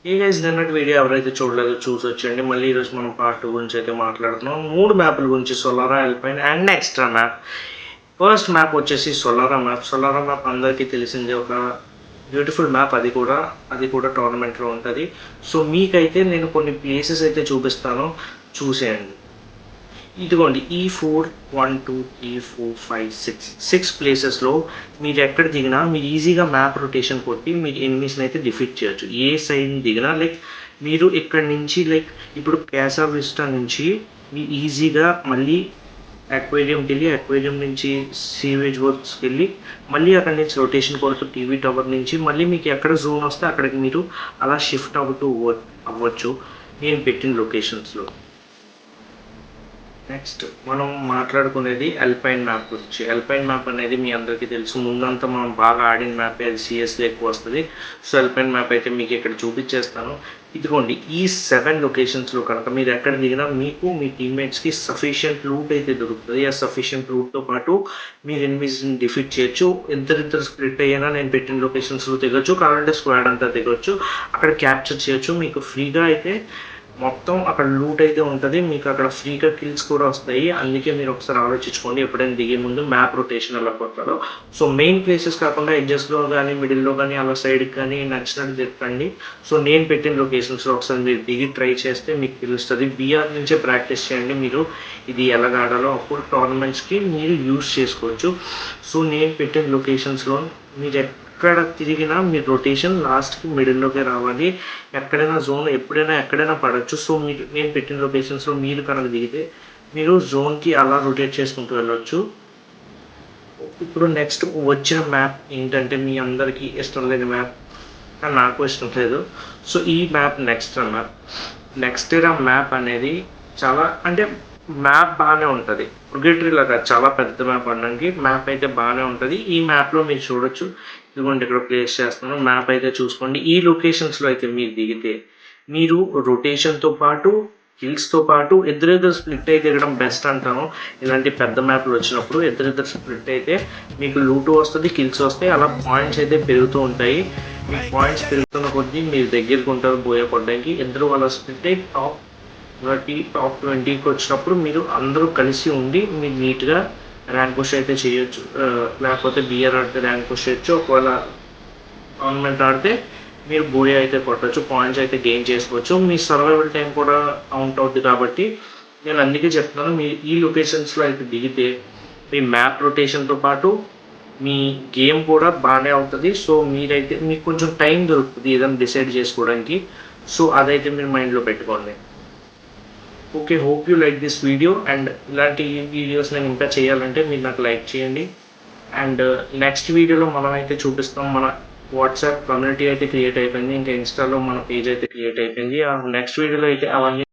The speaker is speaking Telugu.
ఏ గైస్ నిన్నటి వీడియో ఎవరైతే చూడలేదో చూసొచ్చండి. మళ్ళీ ఈరోజు మనం పార్ట్ 2 గురించి అయితే మాట్లాడుతున్నాం. 3 మ్యాప్ల గురించి Solara, Alpine and extra map. First map వచ్చేసి సోలారా మ్యాప్. సోలారా మ్యాప్ అందరికీ తెలిసిందే, ఒక బ్యూటిఫుల్ మ్యాప్. అది కూడా టోర్నమెంట్లో ఉంటుంది. సో మీకైతే నేను కొన్ని ప్లేసెస్ అయితే చూపిస్తాను, చూసేయండి. ఇదిగోండి E4 1 2 3 4 5 6 ప్లేసెస్లో మీరు ఎక్కడ దిగినా మీరు ఈజీగా మ్యాప్ రొటేషన్ కొట్టి మీరు ఎనిమీస్ని అయితే డిఫీట్ చేయొచ్చు. ఏ సైడ్ దిగినా లైక్ మీరు ఇక్కడ నుంచి లైక్ ఇప్పుడు క్యాసా విస్టా నుంచి మీరు ఈజీగా మళ్ళీ అక్వేరియంకి వెళ్ళి, అక్వేరియం నుంచి సీవేజ్ వర్క్స్కి వెళ్ళి మళ్ళీ అక్కడి నుంచి రొటేషన్ కొడుతూ టీవీ టవర్ నుంచి మళ్ళీ మీకు ఎక్కడ జోన్ వస్తే అక్కడికి మీరు అలా షిఫ్ట్ అవుతూ అవ్వచ్చు నేను పెట్టిన లొకేషన్స్లో. నెక్స్ట్ మనం మాట్లాడుకునేది అల్పైన్ మ్యాప్ గురించి. అల్పైన్ మ్యాప్ అనేది మీ అందరికీ తెలుసు, ముందంతా మనం బాగా ఆడిన మ్యాప్, అది సిఎస్లో ఎక్కువ వస్తుంది. సో అల్పైన్ మ్యాప్ అయితే మీకు ఇక్కడ చూపించేస్తాను. ఇదిగోండి ఈ 7 లొకేషన్స్లో కనుక మీరు ఎక్కడ దిగినా మీకు మీ టీమ్మేట్స్కి సఫిషియంట్ లూట్ అయితే దొరుకుతుంది. ఆ సఫిషియంట్ లూట్తో పాటు మీరు ఎనిమీస్ని డిఫీట్ చేయొచ్చు. ఇద్దరిద్దరు స్ప్లిట్ అయ్యినా నేను పెట్టిన లొకేషన్స్లో దిగొచ్చు, కావాలంటే స్క్వాడ్ అంతా దిగొచ్చు, అక్కడ క్యాప్చర్ చేయొచ్చు. మీకు ఫ్రీగా అయితే మొత్తం అక్కడ లూట్ అయితే ఉంటుంది, మీకు అక్కడ ఫ్రీగా కిల్స్ కూడా వస్తాయి. అందుకే మీరు ఒకసారి ఆలోచించుకోండి ఎప్పుడైనా దిగే ముందు మ్యాప్ రొటేషన్ ఎలా కొడతారో. సో మెయిన్ ప్లేసెస్ కాకుండా ఎడ్జెస్లో కానీ మిడిల్లో కానీ అలా సైడ్కి కానీ నచ్చినట్టు తిరగండి. సో నేను పెట్టిన లొకేషన్స్లో ఒకసారి మీరు దిగి ట్రై చేస్తే మీకు తెలుస్తుంది. బీఆర్ నుంచే ప్రాక్టీస్ చేయండి మీరు ఇది ఎలాగ ఆడాలో, అప్పుడు టోర్నమెంట్స్కి మీరు యూజ్ చేసుకోవచ్చు. సో నేను పెట్టిన లొకేషన్స్లో మీరు ఎక్కడ తిరిగినా మీరు రొటేషన్ లాస్ట్కి మిడిల్లోకి రావాలి. ఎక్కడైనా జోన్ ఎప్పుడైనా ఎక్కడైనా పడవచ్చు. సో మీరు నేను పెట్టిన లొకేషన్స్లో మీరు కనుక దిగితే మీరు జోన్కి అలా రొటేట్ చేసుకుంటూ వెళ్ళొచ్చు. ఇప్పుడు నెక్స్ట్ వచ్చిన మ్యాప్ ఏంటంటే మీ అందరికీ ఇష్టం లేని మ్యాప్, కానీ నాకు ఇష్టం లేదు. సో ఈ మ్యాప్ నెక్స్ట్ మ్యాప్ అనేది చాలా అంటే మ్యాప్ బాగానే ఉంటుంది. పుర్గేటరీ లాగా చాలా పెద్ద మ్యాప్ అనడానికి మ్యాప్ అయితే బాగానే ఉంటుంది. ఈ మ్యాప్లో మీరు చూడొచ్చు, ఇదిగోండి ఇక్కడ ప్లేస్ చేస్తున్నాను. మ్యాప్ అయితే చూసుకోండి. ఈ లొకేషన్స్లో అయితే మీరు దిగితే మీరు రొటేషన్తో పాటు హిల్స్తో పాటు ఇద్దరిద్దరు స్ప్లిట్ అయితే దిగడం బెస్ట్ అంటాను. ఇలాంటి పెద్ద మ్యాప్లు వచ్చినప్పుడు ఇద్దరిద్దరు స్ప్లిట్ అయితే మీకు లూటు వస్తుంది, కిల్స్ వస్తాయి, అలా పాయింట్స్ అయితే పెరుగుతూ ఉంటాయి. మీ పాయింట్స్ పెరుగుతున్న కొద్దీ మీరు దగ్గరికి ఉంటారు బోయపడడానికి. ఇద్దరు వాళ్ళ స్ప్లిట్ అయి టాప్ 20కి వచ్చినప్పుడు మీరు అందరూ కలిసి ఉండి మీరు నీట్గా ర్యాంక్ పుష్ అయితే చేయొచ్చు. లేకపోతే బిఆర్ ఆడితే ర్యాంక్ పుష్ చేయొచ్చు. ఒకవేళ టోర్నమెంట్ ఆడితే మీరు బూయా అయితే కొట్టచ్చు, పాయింట్స్ అయితే గెయిన్ చేసుకోవచ్చు. మీ సర్వైవల్ టైం కూడా కౌంట్ అవుతుంది. కాబట్టి నేను అందుకే చెప్తున్నాను, మీ ఈ లొకేషన్స్లో అయితే దిగితే మీ మ్యాప్ రొటేషన్తో పాటు మీ గేమ్ కూడా బాగానే అవుతుంది. సో మీరైతే మీకు కొంచెం టైం దొరుకుతుంది ఏదైనా డిసైడ్ చేసుకోవడానికి. సో అదైతే మీరు మైండ్లో పెట్టుకోండి. Okay, hope you like this video. And ఇలాంటి వీడియోస్ నేను ఇంకా చేయాలంటే మీరు నాకు లైక్ చేయండి. అండ్ నెక్స్ట్ వీడియోలో మనం అయితే చూపిస్తాం, మన వాట్సాప్ కమ్యూనిటీ అయితే క్రియేట్ అయిపోయింది, ఇంకా ఇన్స్టాలో మన పేజ్ అయితే క్రియేట్ అయిపోయింది. నెక్స్ట్ వీడియోలో అయితే అవన్నీ